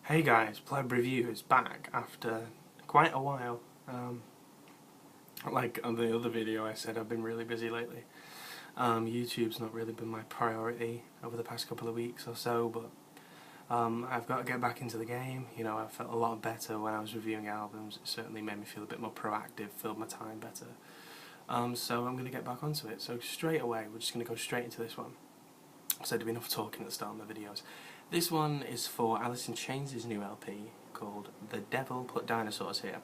Hey guys, Pleb Review is back after quite a while. Like on the other video I said I've been really busy lately. YouTube's not really been my priority over the past couple of weeks or so, but I've got to get back into the game. You know, I felt a lot better when I was reviewing albums. It certainly made me feel a bit more proactive, filled my time better. So I'm going to get back onto it. So straight away, we're just going to go straight into this one. I said there'd be enough talking at the start of my videos. This one is for Alice in Chains' new LP called The Devil Put Dinosaurs Here.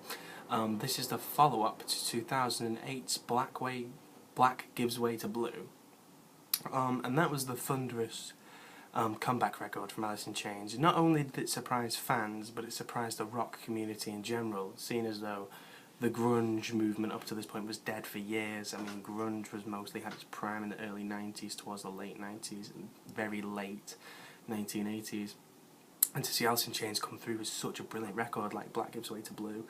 This is the follow-up to 2008's Black Gives Way to Blue. And that was the thunderous comeback record from Alice in Chains. Not only did it surprise fans, but it surprised the rock community in general, seeing as though the grunge movement up to this point was dead for years. I mean, grunge was mostly had its prime in the early 90s towards the late 90s and very late 1980s. And to see Alice in Chains come through with such a brilliant record like Black Gives Way to Blue,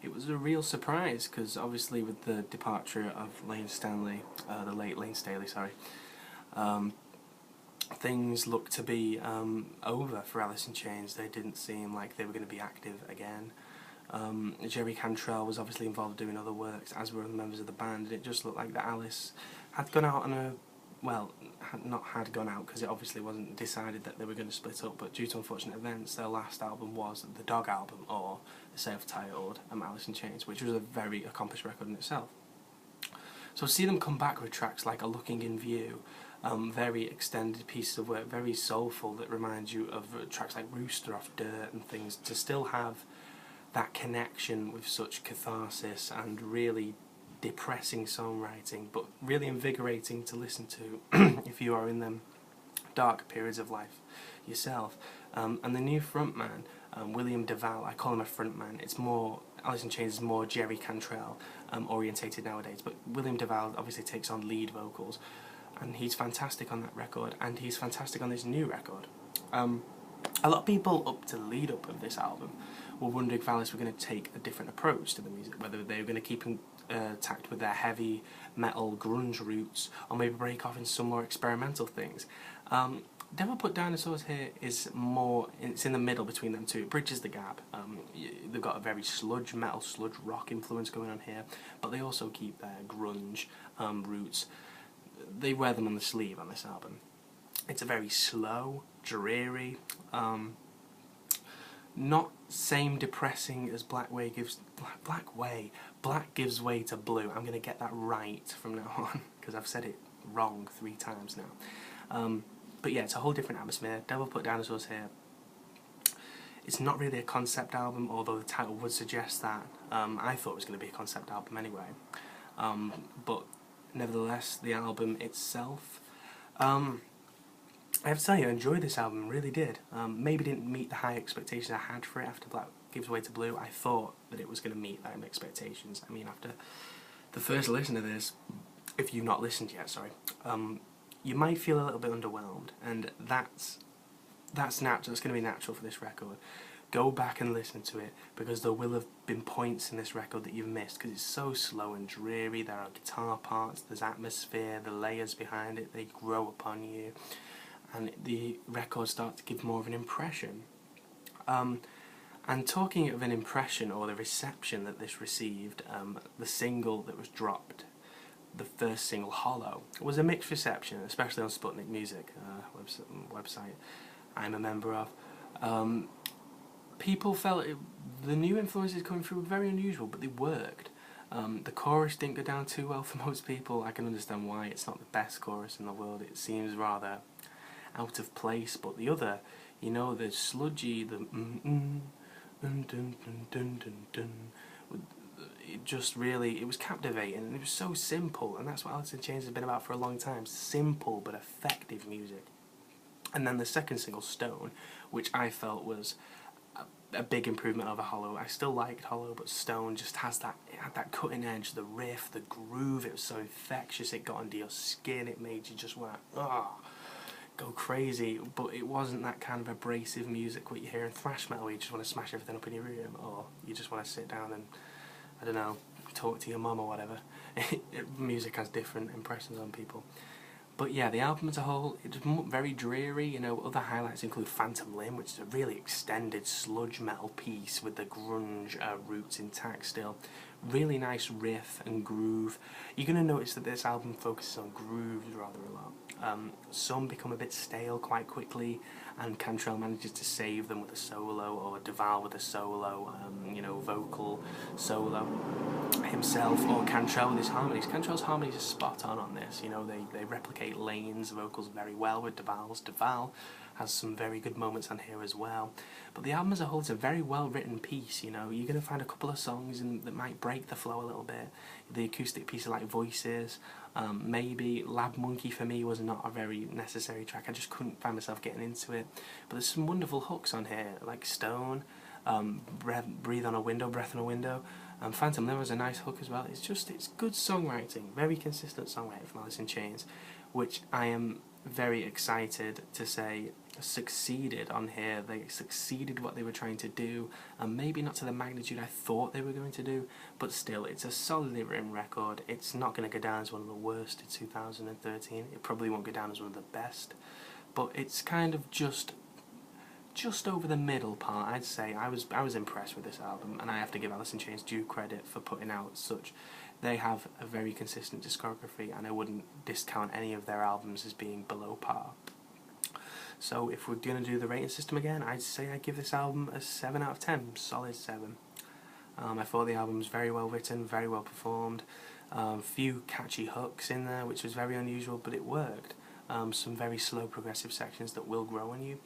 it was a real surprise, because obviously with the departure of the late Lane Staley, things looked to be over for Alice in Chains. They didn't seem like they were going to be active again. Jerry Cantrell was obviously involved doing other works, as were other members of the band, and it just looked like that Alice had gone out on a, well, had gone out because it obviously wasn't decided that they were going to split up, but due to unfortunate events, their last album was the Dog album, or the self-titled Alice in Chains, which was a very accomplished record in itself. So to see them come back with tracks like A Looking in View, very extended pieces of work, very soulful, that reminds you of tracks like Rooster off Dirt and things, to still have that connection with such catharsis and really depressing songwriting, but really invigorating to listen to if you are in them dark periods of life yourself. And the new frontman, William DuVall, I call him a frontman. It's more, Alice in Chains is more Jerry Cantrell orientated nowadays, but William DuVall obviously takes on lead vocals, and he's fantastic on that record, and he's fantastic on this new record. A lot of people up to the lead up of this album were wondering if Alice were going to take a different approach to the music, whether they were going to keep intact with their heavy metal grunge roots, or maybe break off in some more experimental things. Devil Put Dinosaurs Here is more, it's in the middle between them two. It bridges the gap. They've got a very sludge metal, sludge rock influence going on here, but they also keep their grunge roots. They wear them on the sleeve on this album. It's a very slow, dreary, not same depressing as Black Gives Way to Blue. I'm going to get that right from now on, because I've said it wrong 3 times now. But yeah, it's a whole different atmosphere. Devil Put Dinosaurs Here. It's not really a concept album, although the title would suggest that. I thought it was going to be a concept album anyway. But nevertheless, the album itself, I have to tell you, I enjoyed this album, really did. Maybe didn't meet the high expectations I had for it after Black Gives Way to Blue. I thought that it was going to meet them expectations. I mean, after the first listen to this, if you've not listened yet, you might feel a little bit underwhelmed, and that's natural. It's going to be natural for this record. Go back and listen to it, because there will have been points in this record that you've missed, because it's so slow and dreary. There are guitar parts, there's atmosphere, the layers behind it, they grow upon you, and the record starts to give more of an impression. And talking of an impression, or the reception that this received, the single that was dropped, the first single, Hollow, was a mixed reception, especially on Sputnik Music website I'm a member of. People felt the new influences coming through were very unusual, but they worked. The chorus didn't go down too well for most people. I can understand why. It's not the best chorus in the world. It seems rather out of place, but the other, you know, the sludgy, the dun dun dun dun dun dun, it just really, it was captivating, and it was so simple, and that's what Alice in Chains has been about for a long time. Simple but effective music. And then the second single, Stone, which I felt was a big improvement over Hollow. I still liked Hollow, but Stone just has that, it had that cutting edge, the riff, the groove. It was so infectious, it got under your skin, it made you just want to go crazy. But it wasn't that kind of abrasive music what you hear in thrash metal, where you just want to smash everything up in your room, or you just want to sit down and, I don't know, talk to your mum or whatever. Music has different impressions on people. But yeah, the album as a whole, it's very dreary. You know, other highlights include Phantom Limb, which is a really extended sludge metal piece with the grunge roots intact still. Really nice riff and groove. You're going to notice that this album focuses on grooves rather a lot. Some become a bit stale quite quickly, and Cantrell manages to save them with a solo, or DuVall with a solo, you know, vocal solo himself, or Cantrell with his harmonies. Cantrell's harmonies are spot on this. You know, they replicate Lane's vocals very well with DuVall's. DuVall has some very good moments on here as well. But the album as a whole is a very well written piece. You know, you're going to find a couple of songs that might break the flow a little bit. The acoustic piece like Voices, maybe Lab Monkey for me was not a very necessary track. I just couldn't find myself getting into it. But there's some wonderful hooks on here, like Stone, Breathe on a Window, Breath on a Window. Phantom Limb was a nice hook as well. It's good songwriting, very consistent songwriting from Alice in Chains, which I am very excited to say succeeded on here. They succeeded what they were trying to do, and maybe not to the magnitude I thought they were going to do, but still, it's a solidly written record. It's not going to go down as one of the worst in 2013. It probably won't go down as one of the best, but it's kind of just over the middle part, I'd say. I was impressed with this album, and I have to give Alice in Chains due credit for putting out such. They have a very consistent discography, and I wouldn't discount any of their albums as being below par. So if we're going to do the rating system again, I'd say I'd give this album a 7 out of 10, solid 7. I thought the album was very well written, very well performed, few catchy hooks in there, which was very unusual, but it worked. Some very slow progressive sections that will grow on you.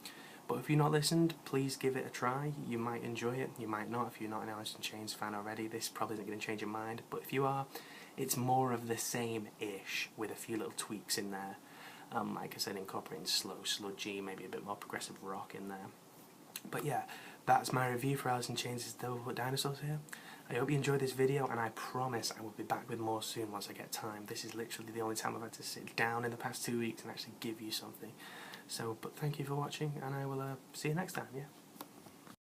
But if you've not listened, please give it a try. You might enjoy it, you might not. If you're not an Alice in Chains fan already, this probably isn't going to change your mind. But if you are, it's more of the same-ish, with a few little tweaks in there. Like I said, incorporating slow, sludgy, maybe a bit more progressive rock in there. But yeah, that's my review for Alice in Chains' Dinosaurs here. I hope you enjoyed this video, and I promise I will be back with more soon once I get time. This is literally the only time I've had to sit down in the past 2 weeks and actually give you something. So, but thank you for watching, and I will see you next time, yeah?